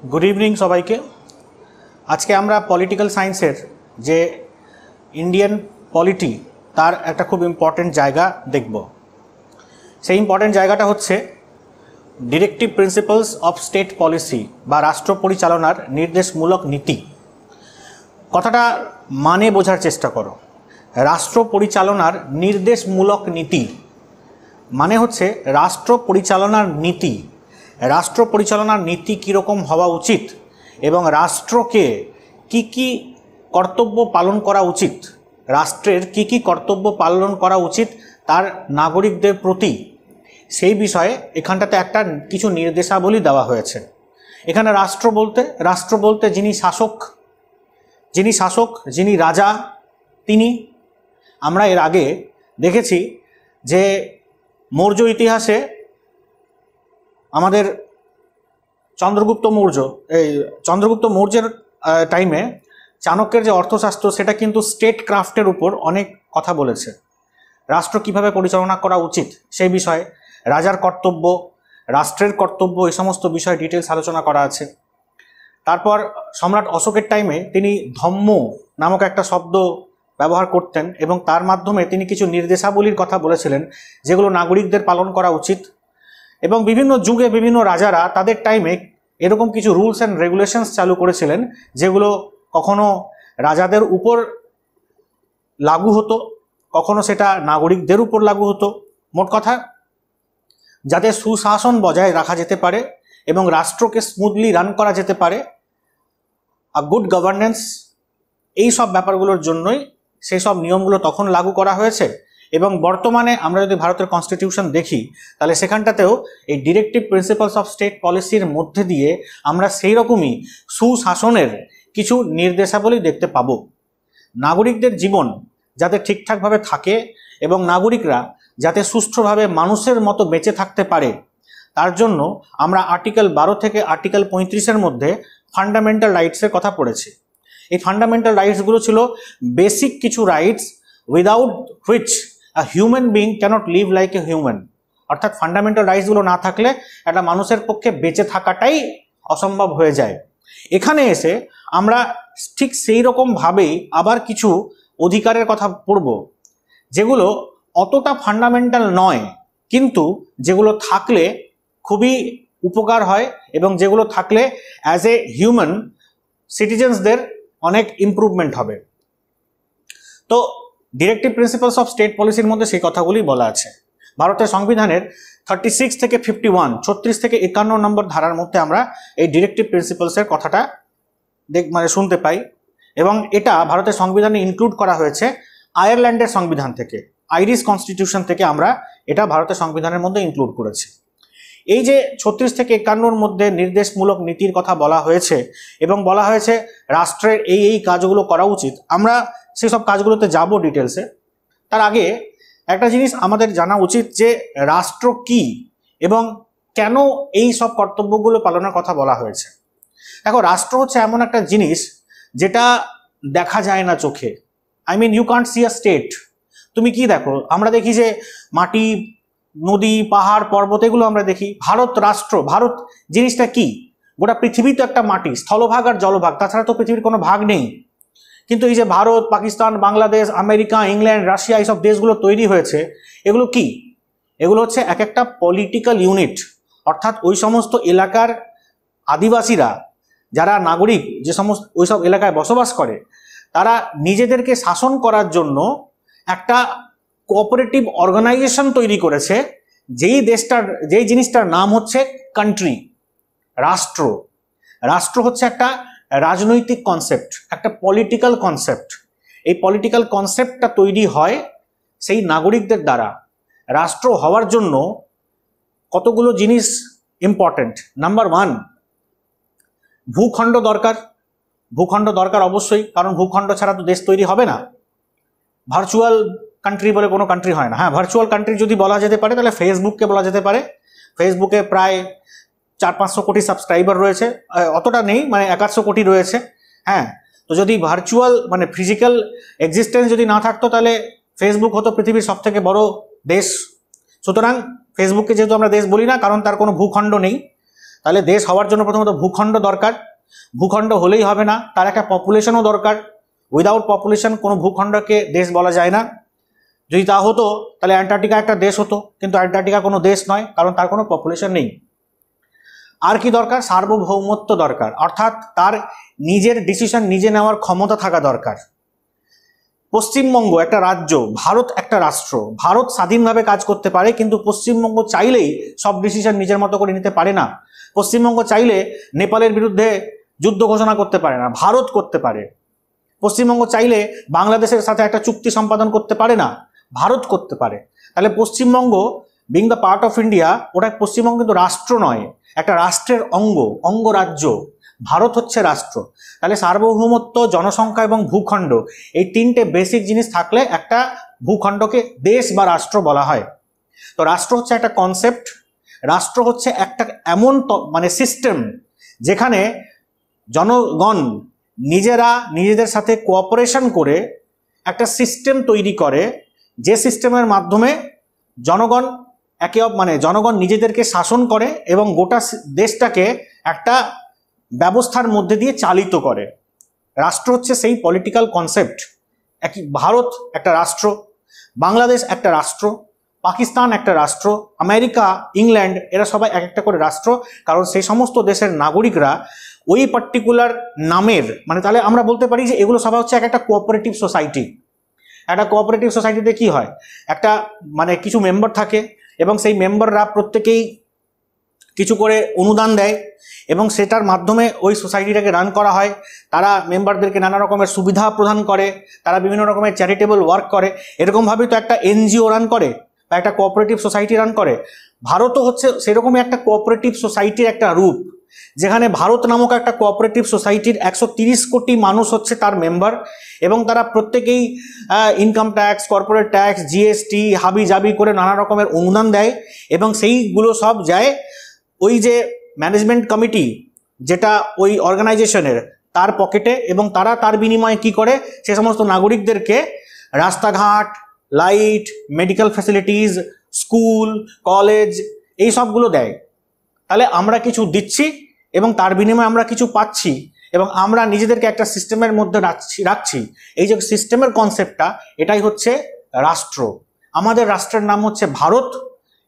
Good evening सबाइके। आज के आमरा पलिटिकल साइंसर जे इंडियन पलिटी तार एक खूब इम्पर्टेंट जायगा देखब। से इम्पर्टेंट जायगाटा होच्छे directive principles of state policy बा राष्ट्र परिचालनार निर्देशमूलक नीति। कथाटा माने बोझार चेष्टा करो। राष्ट्र परिचालनार निर्देशमूलक नीति माने होच्छे राष्ट्र परिचालनार नीति। राष्ट्र परिचालनार नीति की रकम हवा उचित एवं राष्ट्र के की कर्तव्य पालन करा उचित, राष्ट्रेर की कर्तव्य पालन करा उचित तार नागरिकदेर प्रति सेई विषये एखानटाते एकटा किछु निर्देशावली देওয়া হয়েছে। एखाने राष्ट्र बोलते जिनी शासक जिनी राजा तिनी। आमरा एर आगे देखेछि जे मौर्य इतिहासे आमादेर चंद्रगुप्त मौर्येर टाइमे चाणक्येर जे अर्थशास्त्र सेटा किन्तु स्टेट क्राफ्टेर उपर अनेक कथा बोलेছে। राष्ट्र किभाबे परिचालना करा उचित सेई विषये, राजार कर्तव्य, राष्ट्रेर कर्तव्य, एई समस्त विषय डिटेल्स आलोचना करा आछे। तारपर सम्राट अशोकेर टाइमे तिनि धम्म नामक एकटा शब्द व्यवहार करतें एवं तार माध्यमे तिनि किछु निर्देशावलीर कथा बोलेছিলেন जेगुलो नागरिकदेर पालन करा उचित। एवं विभिन्न जुगे विभिन्न राजारा तादेर टाइमे एरकम किछु रूल्स एंड रेगुलेशन्स चालू करेছিলেন जेगुलो कखनो राजादेर ऊपर लागू हतो, कखनो सेटा नागरिकदेर ऊपर लागू हतो। मोट कथा जाते सुशासन बजाय रखा जेते पारे एवं राष्ट्रके स्मूथली रान करा जेते पारे, आ गुड गवर्नेंस, এই সব ব্যাপারগুলোর জন্যই সেই সব নিয়মগুলো তখন লাগু করা হয়েছে। এবং বর্তমানে আমরা যদি ভারতের কনস্টিটিউশন দেখি তাহলে সেখানটাতেও এই ডিরেক্টিভ প্রিন্সিপালস অফ স্টেট পলিসির মধ্যে দিয়ে আমরা সেই রকমই সুশাসনের কিছু নির্দেশাবলী দেখতে পাবো। নাগরিকদের জীবন যাতে ঠিকঠাকভাবে থাকে এবং নাগরিকরা যাতে সুষ্ঠুভাবে মানুষের মতো বেঁচে থাকতে পারে তার জন্য আমরা আর্টিকেল 12 থেকে আর্টিকেল 35 এর মধ্যে ফান্ডামেন্টাল রাইটসের কথা পড়েছি। এই ফান্ডামেন্টাল রাইটসগুলো ছিল বেসিক কিছু rights without which a human being cannot live like a human। अर्थात फांडामेंटल राइट्सगुलो ना थाकले একটা মানুষের পক্ষে বেঁচে থাকাটাই অসম্ভব হয়ে যায়। এখানে এসে আমরা ঠিক সেই রকম ভাবেই আবার কিছু অধিকারের কথা পড়ব যেগুলো অতটা ফান্ডামেন্টাল নয় কিন্তু যেগুলো থাকলে খুবই উপকার হয় এবং যেগুলো থাকলে অ্যাজ এ হিউম্যান সিটিজেন্সদের অনেক ইমপ্রুভমেন্ট হবে। তো ডিরেক্টিভ প্রিন্সিপালস অফ স্টেট পলিসির মধ্যে সেই কথাগুলি বলা আছে। ভারতের সংবিধানের 36 থেকে 51, 36 থেকে 51 নম্বর ধারার মধ্যে আমরা এই ডিরেক্টিভ প্রিন্সিপালসের কথাটা শুনতে পাই এবং এটা ভারতের সংবিধানে ইনক্লুড করা হয়েছে আয়ারল্যান্ডের সংবিধান থেকে, আইরিশ কনস্টিটিউশন থেকে আমরা এটা ভারতের সংবিধানের মধ্যে ইনক্লুড করেছি। এই যে 36 থেকে 51 মধ্যে নির্দেশমূলক নীতির কথা বলা হয়েছে এবং বলা হয়েছে রাষ্ট্রের এই কাজগুলো করা উচিত, আমরা সেই সব কাজগুলোতে যাব ডিটেলসে। তার আগে একটা জিনিস আমাদের জানা উচিত যে রাষ্ট্র কি এবং কেন এই সব কর্তব্যগুলো পালনের কথা বলা হয়েছে। দেখো, রাষ্ট্র হচ্ছে এমন একটা জিনিস যেটা দেখা যায় না চোখে। I mean you can't see a state. তুমি কি দেখো? আমরা দেখি যে মাটি, নদী, পাহাড়, পর্বত, এগুলো আমরা দেখি। ভারত রাষ্ট্র, ভারত জিনিসটা কি? গোটা পৃথিবী তো একটা মাটি, স্থলভাগ আর জলভাগ, তাছাড়া তো পৃথিবীর কোনো ভাগ নেই। কিন্তু এই যে Bharat, Pakistan, Bangladesh, America, England, Russia, এইসব দেশগুলো তৈরি হয়েছে, এগুলো কি? এগুলো হচ্ছে এক একটা পলিটিক্যাল ইউনিট। অর্থাৎ ওই সমস্ত এলাকার আদিবাসীরা যারা নাগরিক, যে সমস্ত ওইসব এলাকায় বসবাস করে, তারা নিজেদেরকে শাসন করার জন্য একটা কোঅপারেটিভ অর্গানাইজেশন তৈরি করেছে, যেই জিনিসটার নাম হচ্ছে কান্ট্রি। রাষ্ট্র রাষ্ট্র হচ্ছে একটা রাজনৈতিক কনসেপ্ট, একটা পলিটিক্যাল কনসেপ্ট। এই পলিটিক্যাল কনসেপ্টটা তৈরি হয় সেই নাগরিকদের দ্বারা। রাষ্ট্র হওয়ার জন্য কতগুলো জিনিস ইম্পর্টেন্ট। নাম্বার 1, ভূখণ্ড দরকার। ভূখণ্ড দরকার অবশ্যই, কারণ ভূখণ্ড ছাড়া তো দেশ তৈরি হবে না। ভার্চুয়াল কান্ট্রি বলে কোনো কান্ট্রি হয় না। হ্যাঁ, ভার্চুয়াল কান্ট্রি যদি বলা যেতে পারে তাহলে ফেসবুককে বলা যেতে পারে। ফেসবুকে প্রায় 400-500 কোটি সাবস্ক্রাইবার রয়েছে, অতটা নেই, মানে 100 কোটি রয়েছে। হ্যাঁ, তো যদি ভার্চুয়াল মানে ফিজিক্যাল এক্সিস্টেন্স যদি না থাকতো তাহলে ফেসবুক হতো পৃথিবীর সবথেকে বড় দেশ। সুতরাং ফেসবুককে যেহেতু আমরা দেশ বলি না, কারণ তার কোনো ভূখণ্ড নেই, তাহলে দেশ হওয়ার জন্য প্রথমত ভূখণ্ড দরকার, ভূখণ্ড হলেই হবে না, তার একটা পপুলেশনও দরকার। উইদাউট পপুলেশন কোনো ভূখণ্ডকে দেশ বলা যায় না। যদি তা হতো তাহলে অ্যান্টার্কটিকা একটা দেশ হতো, কিন্তু অ্যান্টার্কটিকা কোনো দেশ নয়, কারণ তার কোনো পপুলেশন নেই। আর কি দরকার? সার্বভৌমত্ব দরকার, অর্থাৎ তার নিজের ডিসিশন নিজে নেওয়ার ক্ষমতা থাকা দরকার। পশ্চিমবঙ্গ একটা রাজ্য, ভারত একটা রাষ্ট্র, ভারত স্বাধীনভাবে কাজ করতে পারে, কিন্তু পশ্চিমবঙ্গ চাইলেই সব ডিসিশন নিজের মতো করে নিতে পারে না। পশ্চিমবঙ্গ চাইলে নেপালের বিরুদ্ধে যুদ্ধ ঘোষণা করতে পারে না, ভারত করতে পারে। পশ্চিমবঙ্গ চাইলে বাংলাদেশের সাথে একটা চুক্তি সম্পাদন করতে পারে না, ভারত করতে পারে। তাহলে Paschimbanga being the part of India, ওটা পশ্চিমবঙ্গ কিন্তু রাষ্ট্র নয়, একটা রাষ্ট্রের অঙ্গরাজ্য। ভারত হচ্ছে রাষ্ট্র। তাহলে সার্বভৌমত্ব, জনসংখ্যা এবং ভূখণ্ড, এই তিনটে বেসিক জিনিস থাকলে একটা ভূখণ্ডকে দেশ বা রাষ্ট্র বলা হয়। তো রাষ্ট্র হচ্ছে একটা কনসেপ্ট, রাষ্ট্র হচ্ছে একটা এমন মানে সিস্টেম যেখানে জনগণ নিজেরা নিজেদের সাথে কোঅপারেশন করে একটা সিস্টেম তৈরি করে, যে সিস্টেমের মাধ্যমে জনগণ জনগণ নিজেদেরকে শাসন করে এবং গোটা দেশটাকে একটা ব্যবস্থার মধ্যে দিয়ে চালিত করে। রাষ্ট্র হচ্ছে সেই পলিটিক্যাল কনসেপ্ট। ভারত একটা রাষ্ট্র, বাংলাদেশ একটা রাষ্ট্র, পাকিস্তান একটা রাষ্ট্র, আমেরিকা, ইংল্যান্ড, এরা সবাই এক একটা করে রাষ্ট্র, কারণ সেই সমস্ত দেশের নাগরিকরা ওই পার্টিকুলার নামের, তাহলে আমরা বলতে পারি যে এগুলো সবাই হচ্ছে এক একটা কোঅপারেটিভ সোসাইটি। একটা কোঅপারেটিভ সোসাইটিতে কি হয়, একটা কিছু মেম্বার থাকে এবং সেই মেম্বাররা প্রত্যেকেই কিছু করে অনুদান দেয় এবং সেটার মাধ্যমে ওই সোসাইটিটাকে রান করা হয়। তারা মেম্বারদেরকে নানা রকমের সুবিধা প্রদান করে, তারা বিভিন্ন রকমের চ্যারিটেবল ওয়ার্ক করে। এরকমভাবেই তো একটা এনজিও রান করে বা একটা কোঅপারেটিভ সোসাইটি রান করে। ভারতও হচ্ছে সেরকমই একটা কোঅপারেটিভ সোসাইটির একটা রূপ, যেখানে ভারত নামক একটা কোঅপারেটিভ সোসাইটির 130 কোটি মানুষ হচ্ছে তার মেম্বার এবং তারা প্রত্যেকেই income tax, corporate tax, GST হাবি জাবি করে নানা রকমের অনুদান দেয় এবং সেইগুলো সব যায় ওই যে ম্যানেজমেন্ট কমিটি যেটা ওই অর্গানাইজেশনের, তার পকেটে, এবং তারা তার বিনিময়ে কি করে, সে সমস্ত নাগরিকদেরকে রাস্তাঘাট, light, medical facilities, school, college, এই সবগুলো দেয়। তাহলে আমরা কিছু দিচ্ছি এবং তার বিনিময়ে আমরা কিছু পাচ্ছি এবং আমরা নিজেদেরকে একটা সিস্টেমের মধ্যে রাখছি। এই যে সিস্টেমের কনসেপ্টটা, এটাই হচ্ছে রাষ্ট্র। আমাদের রাষ্ট্রের নাম হচ্ছে ভারত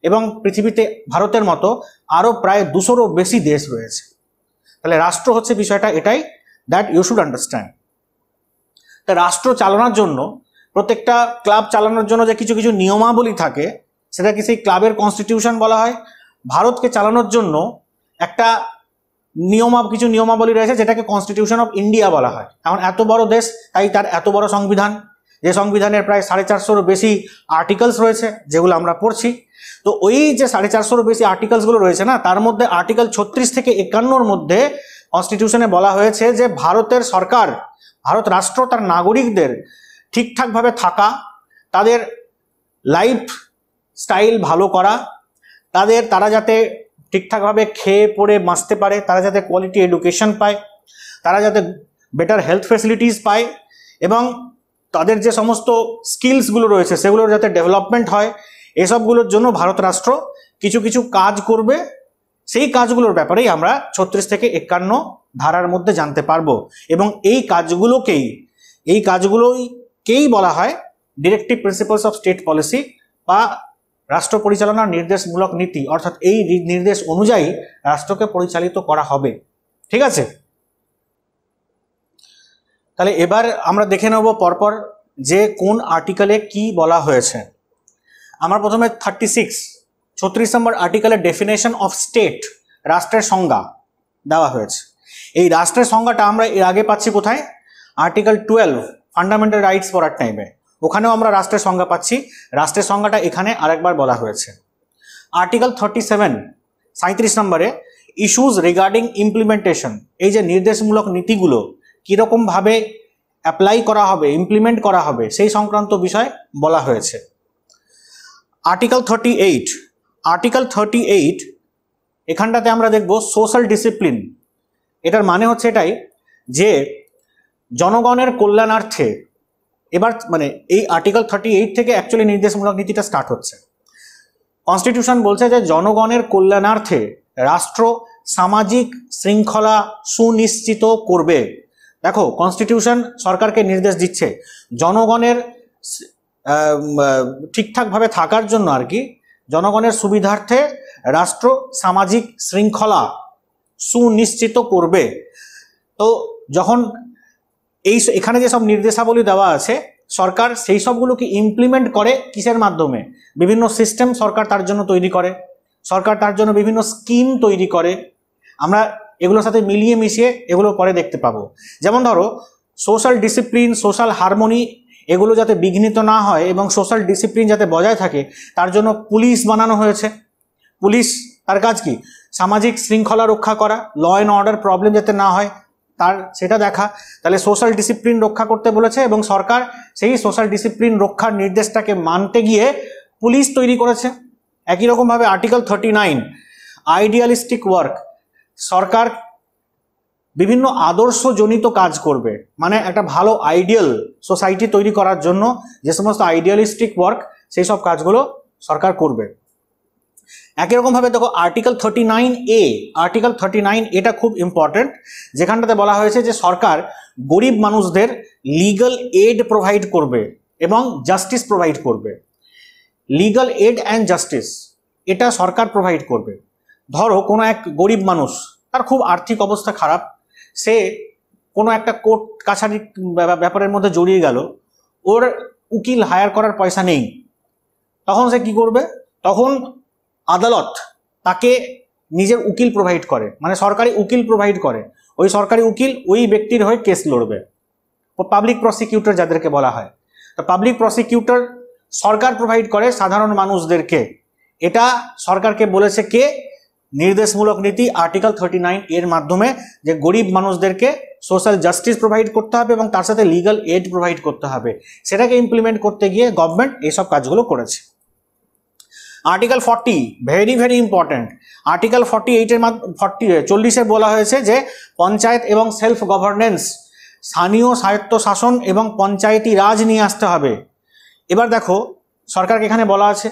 এবং পৃথিবীতে ভারতের মতো আরও প্রায় 200-রও বেশি দেশ রয়েছে। তাহলে রাষ্ট্র হচ্ছে বিষয়টা এটাই, দ্যাট ইউ শুড আন্ডারস্ট্যান্ড। তা রাষ্ট্র চালানোর জন্য, প্রত্যেকটা ক্লাব চালানোর জন্য যে কিছু কিছু নিয়মাবলী থাকে, সেটাকে সেই ক্লাবের কনস্টিটিউশন বলা হয়। ভারতকে চালানোর জন্য একটা কিছু নিয়মাবলী রয়েছে, যেটাকে কনস্টিটিউশন অফ ইন্ডিয়া বলা হয়। এখন এত বড় দেশ, তাই তার এত বড় সংবিধান, যে সংবিধানের প্রায় 450-রও বেশি আর্টিকেলস রয়েছে, যেগুলো আমরা পড়ছি। তো ওই যে 450-রও বেশি আর্টিকেলসগুলো রয়েছে না, তার মধ্যে আর্টিকেল 36 থেকে 51-র মধ্যে কনস্টিটিউশনে বলা হয়েছে যে ভারতের সরকার, ভারত রাষ্ট্র তার নাগরিকদের ঠিকঠাকভাবে থাকা, তাদের লাইফ স্টাইল ভালো করা, তারা যাতে ঠিকঠাকভাবে খেয়ে পড়ে বাঁচতে পারে, তারা যাতে কোয়ালিটি এডুকেশন পায়, তারা যাতে বেটার হেলথ ফেসিলিটিস পায় এবং তাদের যে সমস্ত স্কিলসগুলো রয়েছে সেগুলোর যাতে ডেভেলপমেন্ট হয়, এসবগুলোর জন্য ভারত রাষ্ট্র কিছু কিছু কাজ করবে। সেই কাজগুলোর ব্যাপারেই আমরা 36 থেকে 51 ধারার মধ্যে জানতে পারবো এবং এই কাজগুলোকেই বলা হয় directive principles of state policy বা রাষ্ট্র পরিচালনার নির্দেশমূলক নীতি, অর্থাৎ এই নির্দেশ অনুযায়ী রাষ্ট্রকে পরিচালিত করা হবে। ঠিক আছে, তাহলে এবার আমরা দেখে নেব পরপর যে কোন আর্টিকেলে কি বলা হয়েছে। আমরা প্রথমে 36 নম্বর আর্টিকেলের ডেফিনেশন অফ স্টেট, রাষ্ট্রের সংজ্ঞা দেওয়া হয়েছে। এই রাষ্ট্রের সংজ্ঞাটা আমরা এর আগে পাচ্ছি কোথায়? আর্টিকেল 12 ফান্ডামেন্টাল রাইটস পড়ার টাইমে, ওখানেও আমরা রাষ্ট্রের সংজ্ঞা পাচ্ছি। রাষ্ট্রের সংজ্ঞাটা এখানে আরেকবার বলা হয়েছে। আর্টিকেল 37 নম্বরে ইস্যুজ রিগার্ডিং ইমপ্লিমেন্টেশন, এই যে নির্দেশমূলক নীতিগুলো কীরকমভাবে অ্যাপ্লাই করা হবে, ইমপ্লিমেন্ট করা হবে, সেই সংক্রান্ত বিষয় বলা হয়েছে। আর্টিকেল 38 এখানটাতে আমরা দেখব সোশ্যাল ডিসিপ্লিন। এটার মানে হচ্ছে এটাই যে জনগণের কল্যাণার্থে, এবার এই আর্টিকেল 38 থেকে অ্যাকচুয়ালি নির্দেশমূলক নীতিটা স্টার্ট হচ্ছে। কনস্টিটিউশন বলছে যে জনগণের কল্যাণার্থে রাষ্ট্র সামাজিক শৃঙ্খলা সুনিশ্চিত করবে। দেখো কনস্টিটিউশন সরকারকে নির্দেশ দিচ্ছে জনগণের ঠিকঠাকভাবে থাকার জন্য আর কি, জনগণের সুবিধার্থে রাষ্ট্র সামাজিক শৃঙ্খলা সুনিশ্চিত করবে। তো যখন এখানে যেসব নির্দেশাবলী দেওয়া আছে সরকার সেই সবগুলোকে ইমপ্লিমেন্ট করে কিসের মাধ্যমে? বিভিন্ন সিস্টেম সরকার তার জন্য তৈরি করে, সরকার তার জন্য বিভিন্ন স্কিম তৈরি করে। আমরা এগুলোর সাথে মিলিয়ে মিশিয়ে এগুলো পরে দেখতে পাবো। যেমন ধরো সোশ্যাল ডিসিপ্লিন, সোশ্যাল হারমোনি এগুলো যাতে বিঘ্নিত না হয় এবং সোশ্যাল ডিসিপ্লিন যাতে বজায় থাকে তার জন্য পুলিশ বানানো হয়েছে। পুলিশ তার কাজ কি? সামাজিক শৃঙ্খলা রক্ষা করা, ল অ্যান্ড অর্ডার প্রবলেম যাতে না হয় তার সেটা দেখা। তাহলে সোশ্যাল ডিসিপ্লিন রক্ষা করতে বলেছে এবং সরকার সেই সোশ্যাল ডিসিপ্লিন রক্ষার নির্দেশটাকে মানতে গিয়ে পুলিশ তৈরি করেছে। একই রকমভাবে আর্টিকেল 39 আইডিয়ালিস্টিক ওয়ার্ক, সরকার বিভিন্ন আদর্শজনিত কাজ করবে, মানে একটা ভালো আইডিয়াল সোসাইটি তৈরি করার জন্য যে সমস্ত আইডিয়ালিস্টিক ওয়ার্ক সেই সব কাজগুলো সরকার করবে। একই রকমভাবে দেখো আর্টিকেল 39A, আর্টিকেল 39 এটা খুব ইম্পর্টেন্ট, যেখানটাতে বলা হয়েছে যে সরকার গরিব মানুষদের লিগাল এড প্রোভাইড করবে এবং জাস্টিস প্রোভাইড করবে। লিগাল এড অ্যান্ড জাস্টিস এটা সরকার প্রোভাইড করবে। ধরো কোনো এক গরিব মানুষ, তার খুব আর্থিক অবস্থা খারাপ, সে কোনো একটা কোর্ট কাছারি ব্যাপারের মধ্যে জড়িয়ে গেল, ওর উকিল হায়ার করার পয়সা নেই, তখন সে কি করবে? তখন আদালত তাকে নিজের উকিল প্রোভাইড করে, মানে সরকারি উকিল প্রোভাইড করে। ওই সরকারি উকিল ওই ব্যক্তির হয়ে কেস লড়বে, পাবলিক প্রসিকিউটর যাদেরকে বলা হয়। তো পাবলিক প্রসিকিউটর সরকার প্রোভাইড করে সাধারণ মানুষদেরকে। এটা সরকারকে বলেছে কে? নির্দেশমূলক নীতি আর্টিকেল 39 এর মাধ্যমে, যে গরিব মানুষদেরকে সোশ্যাল জাস্টিস প্রোভাইড করতে হবে এবং তার সাথে লিগাল এড প্রোভাইড করতে হবে। সেটাকে ইমপ্লিমেন্ট করতে গিয়ে গভর্নমেন্ট এইসব কাজগুলো করেছে। Article 40 very very important. Article 48 এর 40 বলা হয়েছে যে পঞ্চায়েত এবং সেলফ গভর্নেন্স, স্থানীয় স্বায়ত্তশাসন এবং পঞ্চায়েতি রাজ নিয়ে আসতে হবে। এবার দেখো সরকারকে এখানে বলা আছে,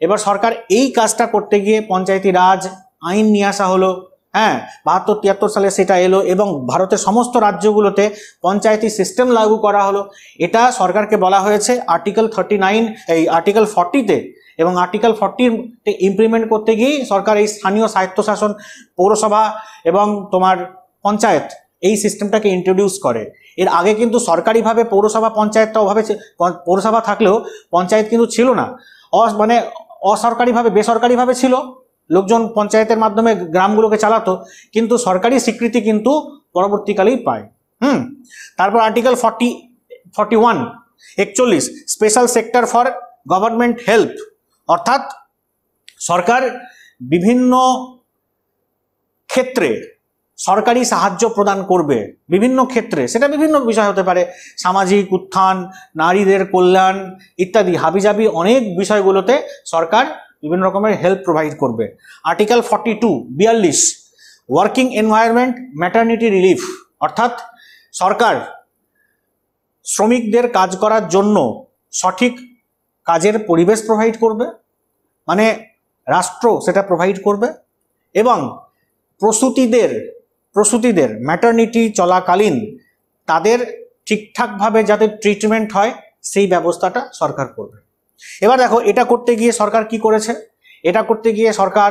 এবার সরকার এই কাজটা করতে গিয়ে পঞ্চায়েতি রাজ আইন নিয়ে আসা হলো, হ্যাঁ 72-73 সালে সেটা এলো এবং ভারতের সমস্ত রাজ্যগুলোতে পঞ্চায়েতি সিস্টেম লাগু করা হলো। এটা সরকারকে বলা হয়েছে আর্টিকেল 39 এই আর্টিকেল 40-তে, এবং আর্টিকেল 40-তে ইমপ্লিমেন্ট করতে গিয়েই সরকার এই স্থানীয় স্বায়ত্তশাসন, পৌরসভা এবং তোমার পঞ্চায়েত এই সিস্টেমটাকে ইন্ট্রোডিউস করে। এর আগে কিন্তু সরকারিভাবে পৌরসভা পঞ্চায়েতটা ওভাবে, পৌরসভা থাকলেও পঞ্চায়েত কিন্তু ছিল না, মানে অসরকারিভাবে বেসরকারিভাবে ছিল, লোকজন পঞ্চায়েতের মাধ্যমে গ্রামগুলোকে চালাতো, কিন্তু সরকারি স্বীকৃতি কিন্তু পরবর্তীকালেই পায়। তারপর article 41 special sector for government help, অর্থাৎ সরকার বিভিন্ন ক্ষেত্রে সরকারি সাহায্য প্রদান করবে, বিভিন্ন ক্ষেত্রে, সেটা বিভিন্ন বিষয় হতে পারে, সামাজিক উত্থান, নারীদের কল্যাণ ইত্যাদি হাবিজাবি অনেক বিষয়গুলোতে সরকার বিভিন্ন রকমের হেল্প প্রোভাইড করবে। Article 42 working environment maternity relief, অর্থাৎ সরকার শ্রমিকদের কাজ করার জন্য সঠিক কাজের পরিবেশ প্রোভাইড করবে, মানে রাষ্ট্র সেটা প্রোভাইড করবে, এবং প্রসূতিদের ম্যাটারনিটি চলাকালীন তাদের ঠিকঠাকভাবে যাতে ট্রিটমেন্ট হয় সেই ব্যবস্থাটা সরকার করবে। এবার দেখো এটা করতে গিয়ে সরকার কি করেছে? এটা করতে গিয়ে সরকার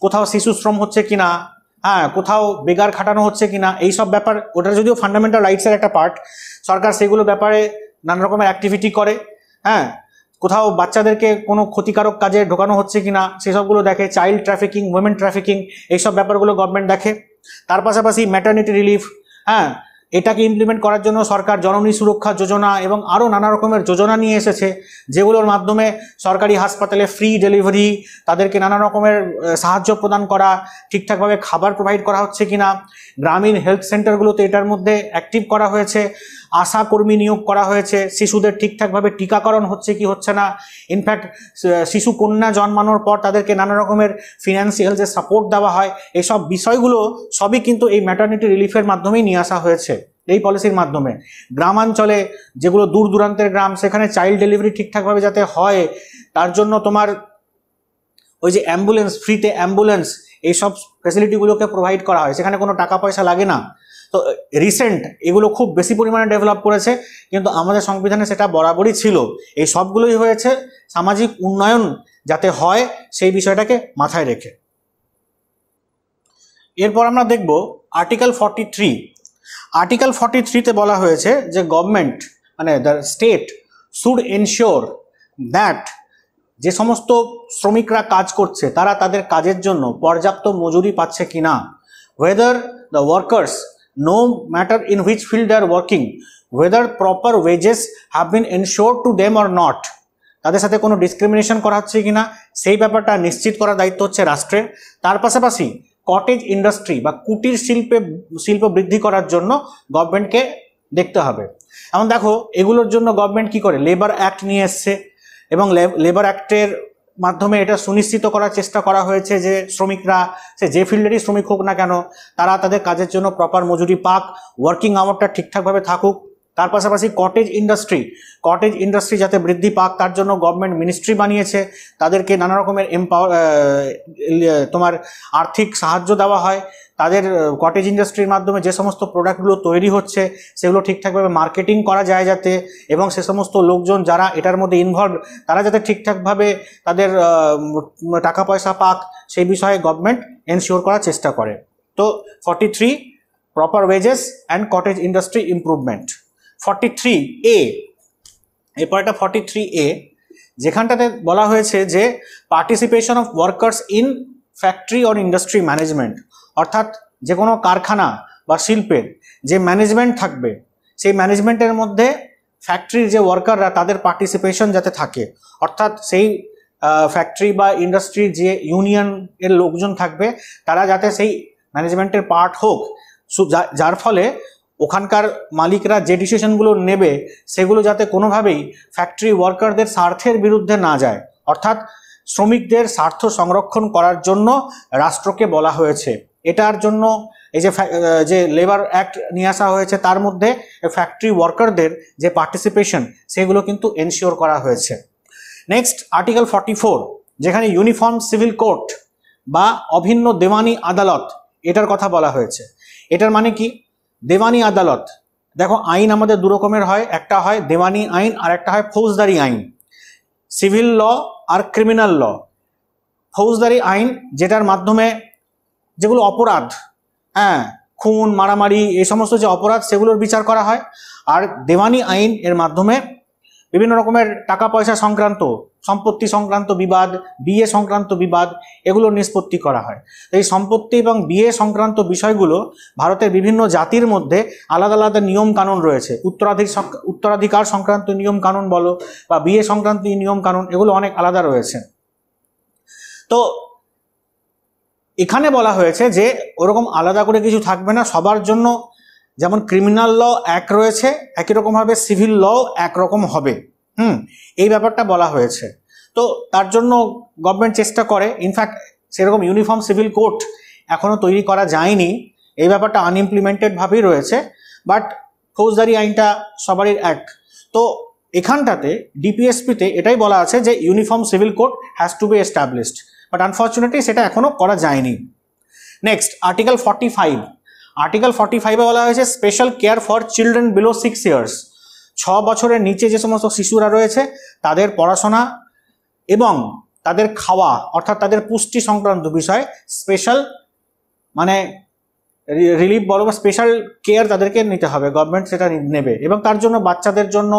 কোথাও শিশু শ্রম হচ্ছে কিনা, হ্যাঁ কোথাও বেকার খাটানো হচ্ছে কিনা, এইসব ব্যাপার, ওটা যদিও ফান্ডামেন্টাল রাইটসের একটা পার্ট, সরকার সেগুলো ব্যাপারে নানা রকমের অ্যাক্টিভিটি করে। হ্যাঁ কোথাও বাচ্চাদেরকে কোনো ক্ষতিকারক কাজে ঢোকানো হচ্ছে কিনা সেসবগুলো দেখে, চাইল্ড ট্রাফিকিং, উইমেন ট্রাফিকিং এইসব ব্যাপারগুলো গভর্নমেন্ট দেখে। তার পাশাপাশি ম্যাটারনিটি রিলিফ, হ্যাঁ এটাকে ইমপ্লিমেন্ট করার জন্য সরকার জননী সুরক্ষা যোজনা এবং আরও নানা রকমের যোজনা নিয়ে এসেছে, যেগুলোর মাধ্যমে সরকারি হাসপাতালে ফ্রি ডেলিভারি, তাদেরকে নানা রকমের সাহায্য প্রদান করা, ঠিকঠাকভাবে খাবার প্রোভাইড করা হচ্ছে কিনা, গ্রামীণ হেলথ সেন্টারগুলোতে এটার মধ্যে অ্যাক্টিভ করা হয়েছে, আশা কর্মী নিয়োগ করা হয়েছে, শিশুদের ঠিকঠাকভাবে টিকাকরণ হচ্ছে কি হচ্ছে না, ইনফ্যাক্ট শিশু কন্যা জন্মানোর পর তাদেরকে নানা রকমের ফিনান্সিয়াল যে সাপোর্ট দেওয়া হয়, এইসব বিষয়গুলো সবই কিন্তু এই ম্যাটারনিটি রিলিফের মাধ্যমেই নিয়ে আসা হয়েছে এই পলিসির মাধ্যমে। গ্রামাঞ্চলে যেগুলো দূর দূরান্তের গ্রাম, সেখানে চাইল্ড ডেলিভারি ঠিকঠাকভাবে যাতে হয় তার জন্য তোমার ওই যে অ্যাম্বুলেন্স, ফ্রিতে অ্যাম্বুলেন্স, এইসব ফেসিলিটিগুলোকে প্রোভাইড করা হয়, সেখানে কোনো টাকা পয়সা লাগে না। তো রিসেন্ট এগুলো খুব বেশি পরিমাণে ডেভেলপ করেছে, কিন্তু আমাদের সংবিধানে সেটা বরাবরই ছিল। এই সবগুলোই হয়েছে সামাজিক উন্নয়ন যাতে হয় সেই বিষয়টাকে মাথায় রেখে। এরপর আমরা দেখব আর্টিকেল 43। আর্টিকেল 43-তে বলা হয়েছে যে গভর্নমেন্ট মানে the state should ensure that যে সমস্ত শ্রমিকরা কাজ করছে তারা তাদের কাজের জন্য পর্যাপ্ত মজুরি পাচ্ছে কিনা, whether the workers, no matter in which field they are working, whether proper wages have been ensured to them or not, তাদের সাথে কোনো ডিসক্রিমিনেশন করা হচ্ছে কিনা সেই ব্যাপারটা নিশ্চিত করার দায়িত্ব হচ্ছে রাষ্ট্রের। তার পাশাপাশি কটেজ ইন্ডাস্ট্রি বা কুটির শিল্প বৃদ্ধি করার জন্য গভর্নমেন্টকে দেখতে হবে। এখন দেখো এগুলোর জন্য গভর্নমেন্ট কি করে, লেবার অ্যাক্ট নিয়ে এসছে এবং লেবার অ্যাক্টের মাধ্যমে এটা সুনিশ্চিত করার চেষ্টা করা হয়েছে যে শ্রমিকরা সে যে ফিল্ডেরই শ্রমিক হোক না কেন তারা তাদের কাজের জন্য প্রপার মজুরি পাক, ওয়ার্কিং আওয়ারটা ঠিকঠাকভাবে থাকুক। তার পাশাপাশি কটেজ ইন্ডাস্ট্রি যাতে বৃদ্ধি পাক তার জন্য গভর্নমেন্ট মিনিস্ট্রি বানিয়েছে, তাদেরকে নানা রকমের তোমার আর্থিক সাহায্য দেওয়া হয়। তাদের কটেজ ইন্ডাস্ট্রির মাধ্যমে যে সমস্ত প্রোডাক্টগুলো তৈরি হচ্ছে সেগুলো ঠিকঠাকভাবে মার্কেটিং করা যায় যাতে, এবং সে সমস্ত লোকজন যারা এটার মধ্যে ইনভলভ তারা যাতে ঠিকঠাকভাবে তাদের টাকা পয়সা পাক সেই বিষয়ে গভর্নমেন্ট এনশিওর করার চেষ্টা করে। তো 43 proper wages and cottage industry improvement. 43A, এরপর 43A যেখানটাতে বলা হয়েছে যে participation of workers in factory or industry management, অর্থাৎ যে কোনো কারখানা বা শিল্পের যে ম্যানেজমেন্ট থাকবে সেই ম্যানেজমেন্টের মধ্যে ফ্যাক্টরির যে ওয়ার্কাররা তাদের পার্টিসিপেশন যাতে থাকে, অর্থাৎ সেই ফ্যাক্টরি বা ইন্ডাস্ট্রির যে ইউনিয়নের লোকজন থাকবে তারা যাতে সেই ম্যানেজমেন্টের পার্ট হোক, যার ফলে ওখানকার মালিকরা যে ডিসিশনগুলো নেবে সেগুলো যাতে কোনোভাবেই ফ্যাক্টরি ওয়ার্কারদের স্বার্থের বিরুদ্ধে না যায়, অর্থাৎ শ্রমিকদের স্বার্থ সংরক্ষণ করার জন্য রাষ্ট্রকে বলা হয়েছে। এটার জন্য এই যে লেবার অ্যাক্ট নিয়ে আসা হয়েছে তার মধ্যে ফ্যাক্টরি ওয়ার্কারদের যে পার্টিসিপেশন সেগুলো কিন্তু এনশিওর করা হয়েছে। নেক্সট আর্টিকেল 44, যেখানে ইউনিফর্ম সিভিল কোর্ট বা অভিন্ন দেওয়ানি আদালত এটার কথা বলা হয়েছে। এটার মানে কি, দেওয়ানি আদালত, দেখো আইন আমাদের দু রকমের হয়, একটা হয় দেওয়ানি আইন আর একটা হয় ফৌজদারি আইন। সিভিল ল আর ক্রিমিনাল ল। ফৌজদারি আইন যেটার মাধ্যমে যেগুলো অপরাধ, খুন মারামারি এই সমস্ত যে অপরাধ সেগুলোর বিচার করা হয়, আর দেওয়ানি আইন এর মাধ্যমে বিভিন্ন রকমের টাকা পয়সা সংক্রান্ত, সম্পত্তি সংক্রান্ত বিবাদ, বিয়ে সংক্রান্ত বিবাদ এগুলো নিষ্পত্তি করা হয়। এই সম্পত্তি এবং বিয়ে সংক্রান্ত বিষয়গুলো ভারতের বিভিন্ন জাতির মধ্যে আলাদা আলাদা নিয়ম কানুন রয়েছে। উত্তরাধিকার সংক্রান্ত নিয়ম কানুন বলো বা বিয়ে সংক্রান্ত নিয়ম কানুন, এগুলো অনেক আলাদা রয়েছে। তো এখানে বলা হয়েছে যে ওরকম আলাদা করে কিছু থাকবে না, সবার জন্য যেমন ক্রিমিনাল ল এক রয়েছে একই রকমভাবে সিভিল ল একরকম হবে। এই ব্যাপারটা বলা হয়েছে। তো তার জন্য গভর্নমেন্ট চেষ্টা করে, ইনফ্যাক্ট সেরকম ইউনিফর্ম সিভিল কোড এখনও তৈরি করা যায়নি, এই ব্যাপারটা আনইমপ্লিমেন্টেড ভাবেই রয়েছে, বাট ফৌজদারি আইনটা সবারই এক। তো এখানটাতে ডিপিএসপিতে এটাই বলা আছে যে uniform civil code has to B established, but unfortunately সেটা এখনও করা যায়নি। Next article 45। আর্টিকেল 45-এ বলা হয়েছে special care for children below 6 years, 6 বছরের নিচে যে সমস্ত শিশুরা রয়েছে তাদের পড়াশোনা এবং তাদের খাওয়া অর্থাৎ তাদের পুষ্টি সংক্রান্ত বিষয়ে স্পেশাল মানে রিলিফ বলো বা স্পেশাল কেয়ার তাদেরকে নিতে হবে, গভর্নমেন্ট সেটা নেবে। এবং তার জন্য বাচ্চাদের জন্য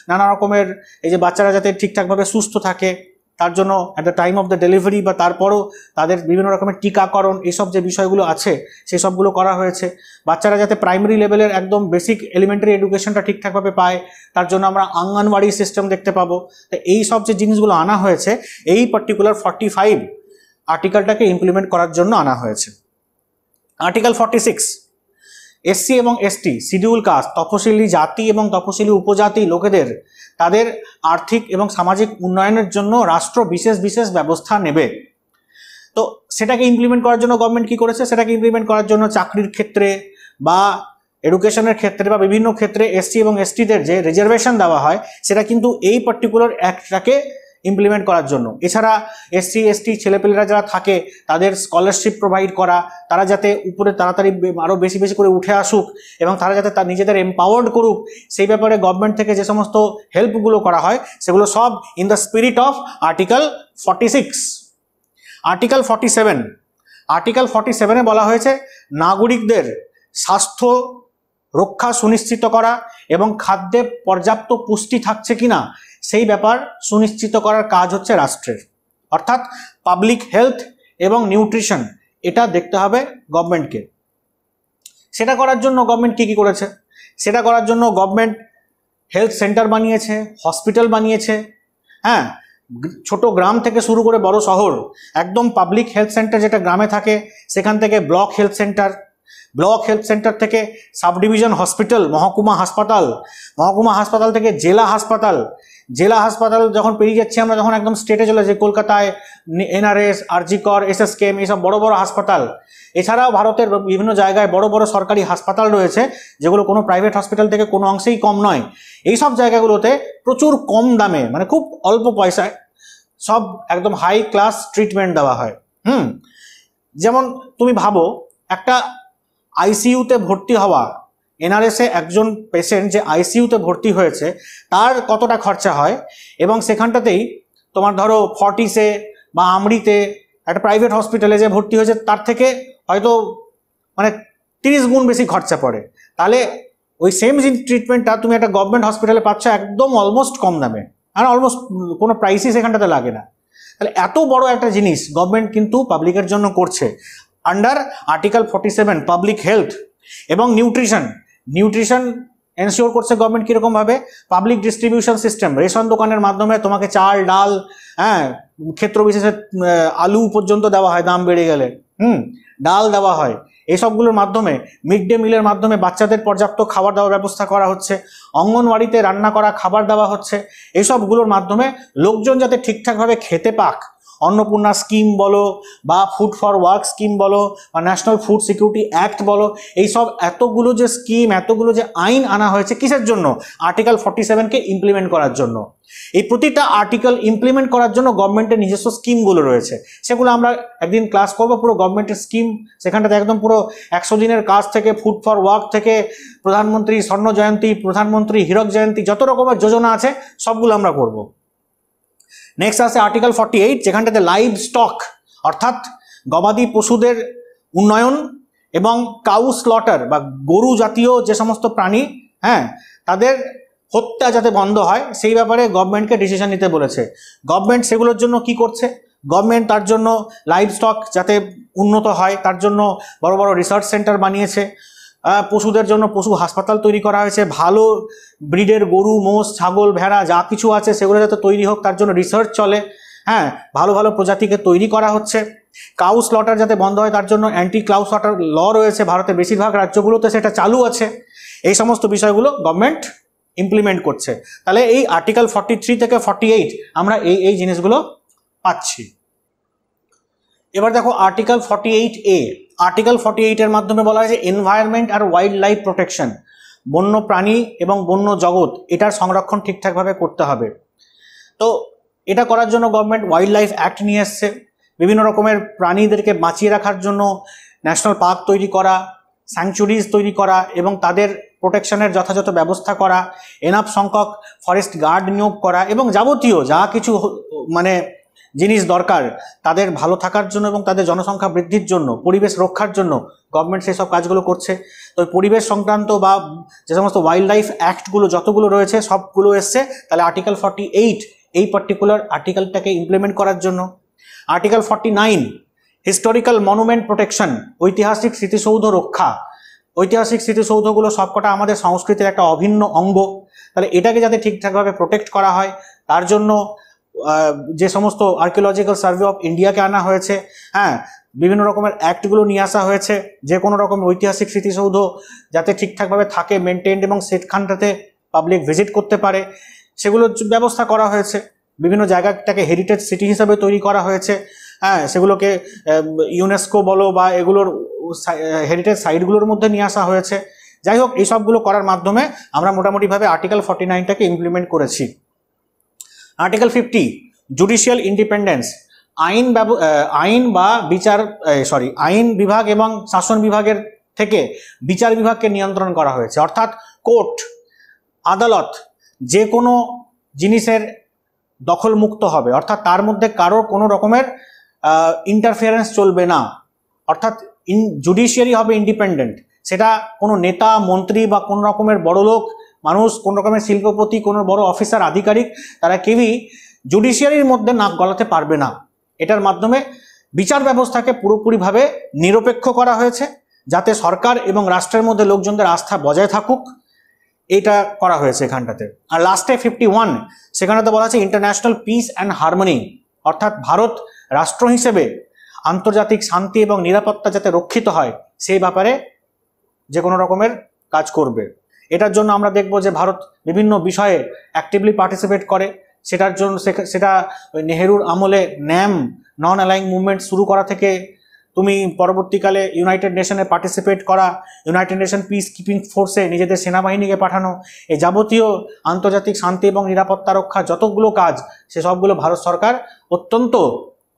নানা রকমের এই যে বাচ্চারা যাতে ঠিকঠাকভাবে সুস্থ থাকে তার জন্য at the time of the delivery বা তারপরও তাদের বিভিন্ন রকমের টিকাকরণ এইসব যে বিষয়গুলো আছে সেই সবগুলো করা হয়েছে। বাচ্চারা যাতে প্রাইমারি লেভেলের একদম বেসিক এলিমেন্টারি এডুকেশনটা ঠিকঠাকভাবে পায় তার জন্য আমরা আঙ্গনওয়াড়ি সিস্টেম দেখতে পাবো। তো এই সব যে জিনিসগুলো আনা হয়েছে এই পার্টিকুলার 45 আর্টিকেলটাকে ইমপ্লিমেন্ট করার জন্য আনা হয়েছে। আর্টিকেল 46, এসসি এবং এসটি শিডিউল কাস্ট তফসিলি জাতি এবং তফসিলি উপজাতি লোকেদের তাদের আর্থিক এবং সামাজিক উন্নয়নের জন্য রাষ্ট্র বিশেষ বিশেষ ব্যবস্থা নেবে। তো সেটাকে ইমপ্লিমেন্ট করার জন্য গভর্নমেন্ট কি করেছে, সেটাকে ইমপ্লিমেন্ট করার জন্য চাকরির ক্ষেত্রে বা এডুকেশনের ক্ষেত্রে বা বিভিন্ন ক্ষেত্রে এসসি এবং এসটিদের যে রিজার্ভেশন দেওয়া হয় সেটা কিন্তু এই পার্টিকুলার অ্যাক্টটাকে ইমপ্লিমেন্ট করার জন্য। এছাড়া এসসি এসটি ছেলেপেলেরা যারা থাকে তাদের স্কলারশিপ প্রোভাইড করা, তারা যাতে উপরে তাড়াতাড়ি আরও বেশি বেশি করে উঠে আসুক এবং তারা যাতে তার নিজেদের এম্পাওয়ার্ড করুক, সেই ব্যাপারে গভর্নমেন্ট থেকে যে সমস্ত হেল্পগুলো করা হয় সেগুলো সব in the spirit of article 46। Article 47, article 47-এ বলা হয়েছে নাগরিকদের স্বাস্থ্য রক্ষা সুনিশ্চিত করা এবং খাদ্যে পর্যাপ্ত পুষ্টি থাকছে কিনা সেই ব্যাপার সুনিশ্চিত করার কাজ হচ্ছে রাষ্ট্রের, অর্থাৎ পাবলিক হেলথ এবং নিউট্রিশন এটা দেখতে হবে গভর্নমেন্টকে। সেটা করার জন্য গভর্নমেন্ট কি করেছে? সেটা করার জন্য গভর্নমেন্ট হেলথ সেন্টার বানিয়েছে, হসপিটাল বানিয়েছে। হ্যাঁ, ছোট গ্রাম থেকে শুরু করে বড় শহর, একদম পাবলিক হেলথ সেন্টার যেটা গ্রামে থাকে সেখান থেকে block health centre, block health centre থেকে সাব ডিভিশন হসপিটাল, মহকুমা হাসপাতাল, মহকুমা হাসপাতাল থেকে জেলা হাসপাতাল, জেলা হাসপাতাল যখন পেরিয়ে যাচ্ছি আমরা যখন একদম স্টেটে চলে যাই, কলকাতায় এনআরএস, আরজিকর, এসএসকেএম, এইসব বড় বড় হাসপাতাল। এছাড়াও ভারতের বিভিন্ন জায়গায় বড় বড় সরকারি হাসপাতাল রয়েছে যেগুলো কোনো প্রাইভেট হসপিটাল থেকে কোনো অংশেই কম নয়। এইসব জায়গাগুলোতে প্রচুর কম দামে, মানে খুব অল্প পয়সায় সব একদম হাই ক্লাস ট্রিটমেন্ট দেওয়া হয়। যেমন তুমি ভাবো একটা আইসিইউতে ভর্তি হওয়া, এনআরএসে একজন পেশেন্ট যে আইসিইউতে ভর্তি হয়েছে তার কতটা খরচা হয়, এবং সেখানটাতেই তোমার ধরো ফর্টিসে বা আমরিতে একটা প্রাইভেট হসপিটালে যে ভর্তি হয়েছে তার থেকে হয়তো মানে 30 গুণ বেশি খরচা পড়ে। তাহলে ওই সেম ট্রিটমেন্টটা তুমি একটা গভর্নমেন্ট হসপিটালে পাচ্ছ একদম অলমোস্ট কম দামে, আর অলমোস্ট কোনো প্রাইসই সেখানটাতে লাগে না। তাহলে এত বড় একটা জিনিস গভর্নমেন্ট কিন্তু পাবলিকের জন্য করছে আন্ডার আর্টিকেল 47 পাবলিক হেলথ এবং নিউট্রিশন। নিউট্রিশন এনশিওর করছে গভর্নমেন্ট কীরকম ভাবে? পাবলিক ডিস্ট্রিবিউশন সিস্টেম, রেশন দোকানের মাধ্যমে তোমাকে চাল ডাল, হ্যাঁ, ক্ষেত্র বিশেষে আলু পর্যন্ত দেওয়া হয় দাম বেড়ে গেলে, ডাল দেওয়া হয়। এইসবগুলোর মাধ্যমে, মিড ডে মিলের মাধ্যমে বাচ্চাদের পর্যাপ্ত খাবার দেওয়ার ব্যবস্থা করা হচ্ছে, অঙ্গনওয়াড়িতে রান্না করা খাবার দেওয়া হচ্ছে। এইসবগুলোর মাধ্যমে লোকজন যাতে ঠিকঠাকভাবে খেতে পাক, অন্নপূর্ণা স্কিম বলো বা ফুড ফর ওয়ার্ক স্কিম বলো বা ন্যাশনাল ফুড সিকিউরিটি অ্যাক্ট বলো, এইসব এতগুলো যে স্কিম, এতগুলো যে আইন আনা হয়েছে কিসের জন্য? আর্টিকেল 47-কে ইমপ্লিমেন্ট করার জন্য। এই প্রতিটা আর্টিকেল ইমপ্লিমেন্ট করার জন্য গভর্নমেন্টের নিজস্ব স্কিমগুলো রয়েছে, সেগুলো আমরা একদিন ক্লাস করবো। পুরো গভর্নমেন্টের স্কিম সেখানটাতে একদম পুরো 100 দিনের কাজ থেকে, ফুড ফর ওয়ার্ক থেকে, প্রধানমন্ত্রী স্বর্ণ জয়ন্তী, প্রধানমন্ত্রী হীরক জয়ন্তী, যত রকমের যোজনা আছে সবগুলো আমরা করব। নেক্সট আছে আর্টিকেল 48, যেখানটাতে লাইভ স্টক অর্থাৎ গবাদি পশুদের উন্নয়ন এবং কাউ স্লটার বা গরু জাতীয় যে সমস্ত প্রাণী, হ্যাঁ, তাদের হত্যা যাতে বন্ধ হয় সেই ব্যাপারে গভর্নমেন্টকে ডিসিশন নিতে বলেছে। গভর্নমেন্ট সেগুলোর জন্য কি করছে? গভর্নমেন্ট তার জন্য লাইভ স্টক যাতে উন্নত হয় তার জন্য বড় বড় রিসার্চ সেন্টার বানিয়েছে, পশুদের জন্য পশু হাসপাতাল তৈরি করা হয়েছে, ভালো ব্রিডের গরু, মোষ, ছাগল, ভেড়া যা কিছু আছে সেগুলো যাতে তৈরি হোক তার জন্য রিসার্চ চলে, হ্যাঁ, ভালো ভালো প্রজাতিকে তৈরি করা হচ্ছে। কাউ স্লটার যাতে বন্ধ হয় তার জন্য অ্যান্টি কাউ স্লটার ল রয়েছে, ভারতের বেশিরভাগ রাজ্যগুলোতে সেটা চালু আছে। এই সমস্ত বিষয়গুলো গভর্নমেন্ট ইমপ্লিমেন্ট করছে। তাহলে এই আর্টিকেল 43 থেকে 48 আমরা এই জিনিসগুলো পাচ্ছি। এবার দেখো আর্টিকেল 48A। আর্টিকেল 48-এর মাধ্যমে বলা হয়েছে এনভায়রনমেন্ট আর ওয়াইল্ড লাইফ প্রোটেকশন, বন্য প্রাণী এবং বন্য জগৎ এটার সংরক্ষণ ঠিকঠাকভাবে করতে হবে। তো এটা করার জন্য গভর্নমেন্ট ওয়াইল্ড লাইফ অ্যাক্ট নিয়ে এসছে, বিভিন্ন রকমের প্রাণীদেরকে বাঁচিয়ে রাখার জন্য ন্যাশনাল পার্ক তৈরি করা, স্যাংচুরিজ তৈরি করা এবং তাদের প্রোটেকশনের যথাযথ ব্যবস্থা করা, এনাফ সংখ্যক ফরেস্ট গার্ড নিয়োগ করা এবং যাবতীয় যা কিছু মানে জিনিস দরকার তাদের ভালো থাকার জন্য এবং তাদের জনসংখ্যা বৃদ্ধির জন্য, পরিবেশ রক্ষার জন্য গভর্নমেন্ট সেই সব কাজগুলো করছে। তো পরিবেশ সংক্রান্ত বা যে সমস্ত ওয়াইল্ড লাইফ অ্যাক্টগুলো যতগুলো রয়েছে সবগুলো এসছে তাহলে আর্টিকেল 48 এই পার্টিকুলার আর্টিকেলটাকে ইমপ্লিমেন্ট করার জন্য। আর্টিকেল 49 হিস্টোরিক্যাল মনুমেন্ট প্রোটেকশন, ঐতিহাসিক স্মৃতিসৌধ রক্ষা। ঐতিহাসিক স্মৃতিসৌধগুলো সবকটা আমাদের সংস্কৃতির একটা অভিন্ন অঙ্গ, তাহলে এটাকে যাতে ঠিকঠাকভাবে প্রোটেক্ট করা হয় তার জন্য যে সমস্ত আর্কিওলজিক্যাল সার্ভে অফ ইন্ডিয়াকে আনা হয়েছে, হ্যাঁ, বিভিন্ন রকমের অ্যাক্টগুলো নিয়ে আসা হয়েছে যে কোনো রকম ঐতিহাসিক স্মৃতিসৌধ যাতে ঠিকঠাকভাবে থাকে, মেনটেন্ড এবং সেখানটাতে পাবলিক ভিজিট করতে পারে সেগুলোর ব্যবস্থা করা হয়েছে। বিভিন্ন জায়গাটাকে হেরিটেজ সিটি হিসাবে তৈরি করা হয়েছে, হ্যাঁ, সেগুলোকে ইউনেস্কো বলো বা এগুলোর হেরিটেজ সাইটগুলোর মধ্যে নিয়ে আসা হয়েছে। যাই হোক, এই সবগুলো করার মাধ্যমে আমরা মোটামুটিভাবে আর্টিকেল 49টাকে ইমপ্লিমেন্ট করেছি। আর্টিকেল 50 জুডিশিয়াল ইন্ডিপেন্ডেন্স, আইন বা বিচার আইন বিভাগ এবং শাসন বিভাগের থেকে বিচার বিভাগকে নিয়ন্ত্রণ করা হয়েছে। অর্থাৎ কোর্ট আদালত যে কোনো জিনিসের দখলমুক্ত হবে, অর্থাৎ তার মধ্যে কারোর কোনো রকমের ইন্টারফিয়ারেন্স চলবে না। অর্থাৎ জুডিশিয়ারি হবে ইন্ডিপেন্ডেন্ট। সেটা কোনো নেতা মন্ত্রী বা কোনো রকমের বড় লোক মানুষ, কোনো রকমের শিল্পপতি, কোনো বড় অফিসার আধিকারিক, তারা কেউই জুডিশিয়ারির মধ্যে নাক গলাতে পারবে না। এটার মাধ্যমে বিচার ব্যবস্থাকে পুরোপুরিভাবে নিরপেক্ষ করা হয়েছে, যাতে সরকার এবং রাষ্ট্রের মধ্যে লোকজনদের আস্থা বজায় থাকুক, এটা করা হয়েছে এখানটাতে। আর লাস্টে 51 সেখানেতে বলা আছে ইন্টারন্যাশনাল পিস অ্যান্ড হারমোনি, অর্থাৎ ভারত রাষ্ট্র হিসেবে আন্তর্জাতিক শান্তি এবং নিরাপত্তা যাতে রক্ষিত হয় সেই ব্যাপারে যে কোনো রকমের কাজ করবে। এটার জন্য আমরা দেখব যে ভারত বিভিন্ন বিষয়ে অ্যাক্টিভলি পার্টিসিপেট করে। সেটার জন্য সেটা নেহেরুর আমলে ন্যাম নন অ্যালাইং মুভমেন্ট শুরু করা থেকে তুমি পরবর্তীকালে ইউনাইটেড নেশনে পার্টিসিপেট করা, ইউনাইটেড নেশন পিস কিপিং ফোর্সে নিজেদের সেনাবাহিনীকে পাঠানো, এই যাবতীয় আন্তর্জাতিক শান্তি এবং নিরাপত্তা রক্ষা যতগুলো কাজ সেসবগুলো ভারত সরকার অত্যন্ত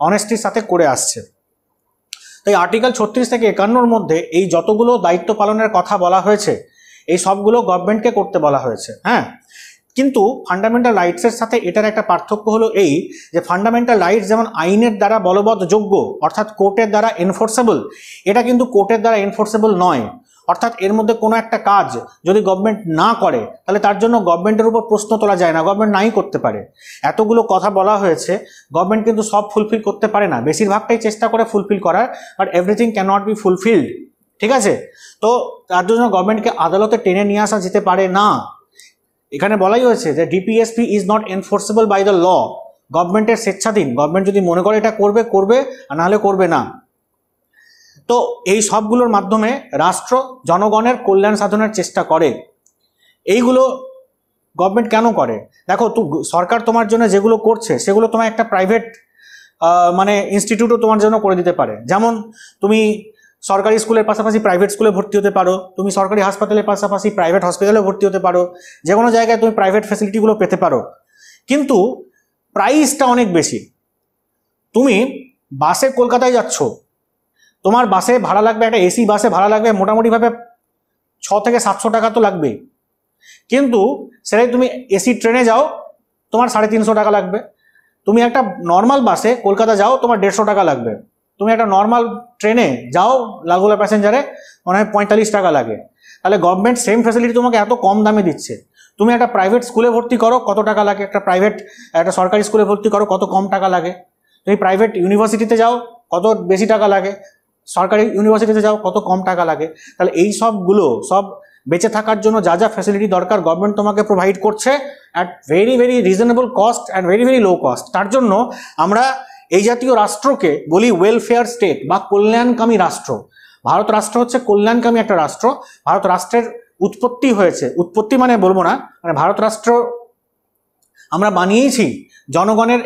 অনেস্টির সাথে করে আসছে। তাই আর্টিকেল 36 থেকে 51 মধ্যে এই যতগুলো দায়িত্ব পালনের কথা বলা হয়েছে এই সবগুলো গভর্নমেন্টকে করতে বলা হয়েছে। হ্যাঁ, কিন্তু ফান্ডামেন্টাল রাইটসের সাথে এটার একটা পার্থক্য হলো এই যে ফান্ডামেন্টাল রাইটস যেমন আইনের দ্বারা বলবৎযোগ্য, অর্থাৎ কোর্টের দ্বারা এনফোর্সেবল, এটা কিন্তু কোর্টের দ্বারা এনফোর্সেবল নয়। অর্থাৎ এর মধ্যে কোনো একটা কাজ যদি গভর্নমেন্ট না করে তাহলে তার জন্য গভর্নমেন্টের উপর প্রশ্ন তোলা যায় না, গভর্নমেন্ট নাই করতে পারে। এতগুলো কথা বলা হয়েছে, গভর্নমেন্ট কিন্তু সব ফুলফিল করতে পারে না, বেশিরভাগটাই চেষ্টা করে ফুলফিল করার, but everything can not be fulfilled. ঠিক আছে, তো তার জন্য গভর্নমেন্টকে আদালতে টেনে নিয়ে আসা যেতে পারে না। এখানে বলাই হয়েছে যে DPSP is not enforceable by the law. গভর্নমেন্টের স্বেচ্ছাধীন, গভর্নমেন্ট যদি মনে করে এটা করবে করবে, আর নাহলে করবে না। তো এই সবগুলোর মাধ্যমে রাষ্ট্র জনগণের কল্যাণ সাধনের চেষ্টা করে। এইগুলো গভর্নমেন্ট কেন করে? দেখো, সরকার তোমার জন্য যেগুলো করছে সেগুলো তোমার একটা প্রাইভেট ইনস্টিটিউটও তোমার জন্য করে দিতে পারে। যেমন তুমি সরকারি স্কুলের পাশাপাশি প্রাইভেট স্কুলে ভর্তি হতে পারো, তুমি সরকারি হাসপাতালের পাশাপাশি প্রাইভেট হসপিটালে ভর্তি হতে পারো, যে কোনো জায়গায় তুমি প্রাইভেট ফ্যাসিলিটিগুলো পেতে পারো। কিন্তু প্রাইসটা অনেক বেশি। তুমি বাসে কলকাতায় যাচ্ছ, তোমার বাসে ভাড়া লাগবে, একটা এসি বাসে ভাড়া লাগবে মোটামুটিভাবে 600 থেকে 700 টাকা তো লাগবেই। কিন্তু সেটাই তুমি এসি ট্রেনে যাও, তোমার 350 টাকা লাগবে। তুমি একটা নর্মাল বাসে কলকাতা যাও, তোমার 150 টাকা লাগবে। তুমি একটা নর্মাল ট্রেনে যাও লাগুলা প্যাসেঞ্জারে, মনে হয় 45 টাকা লাগে। তাহলে গভর্নমেন্ট সেম ফ্যাসিলিটি তোমাকে এত কম দামে দিচ্ছে। তুমি একটা প্রাইভেট স্কুলে ভর্তি করো, কত টাকা লাগে? একটা সরকারি স্কুলে ভর্তি করো, কত কম টাকা লাগে? তুমি প্রাইভেট ইউনিভার্সিটিতে যাও, কত বেশি টাকা লাগে? সরকারি ইউনিভার্সিটিতে যাও, কত কম টাকা লাগে? তাহলে এই সবগুলো সব বেঁচে থাকার জন্য যা যা ফ্যাসিলিটি দরকার গভর্নমেন্ট তোমাকে প্রোভাইড করছে at very very reasonable cost and very very low cost. তার জন্য আমরা এই জাতীয় রাষ্ট্রকে বলি ওয়েলফেয়ার স্টেট বা কল্যাণকামী রাষ্ট্র। ভারত রাষ্ট্র হচ্ছে কল্যাণকামী একটা রাষ্ট্র। ভারত রাষ্ট্রের উৎপত্তি মানে বলবো না, ভারত রাষ্ট্র আমরা বানিয়েছি জনগণের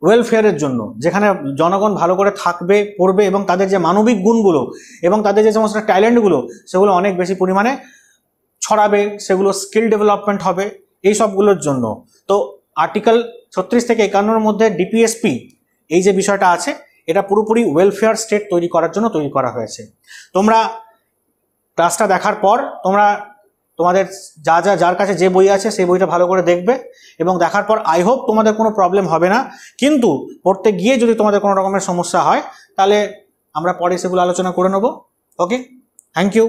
ওয়েলফেয়ারের জন্য, যেখানে জনগণ ভালো করে থাকবে, পড়বে এবং তাদের যে মানবিক গুণগুলো এবং তাদের যে সমস্ত ট্যালেন্টগুলো সেগুলো অনেক বেশি পরিমাণে ছড়াবে, সেগুলো স্কিল ডেভেলপমেন্ট হবে এই সবগুলোর জন্য। তো আর্টিকেল 36 থেকে 51 মধ্যে ডিপিএসপি এই যে বিষয়টা আছে, এটা পুরোপুরি ওয়েলফেয়ার স্টেট তৈরি করার জন্য তৈরি করা হয়েছে। তোমরা ক্লাসটা দেখার পর তোমাদের যার কাছে যে বই আছে সেই বইটা ভালো করে দেখবে এবং দেখার পর আই হোপ তোমাদের কোনো প্রবলেম হবে না। কিন্তু পড়তে গিয়ে যদি তোমাদের কোনো রকমের সমস্যা হয় তাহলে আমরা পরে সেগুলো আলোচনা করে নেব। ওকে, থ্যাংক ইউ।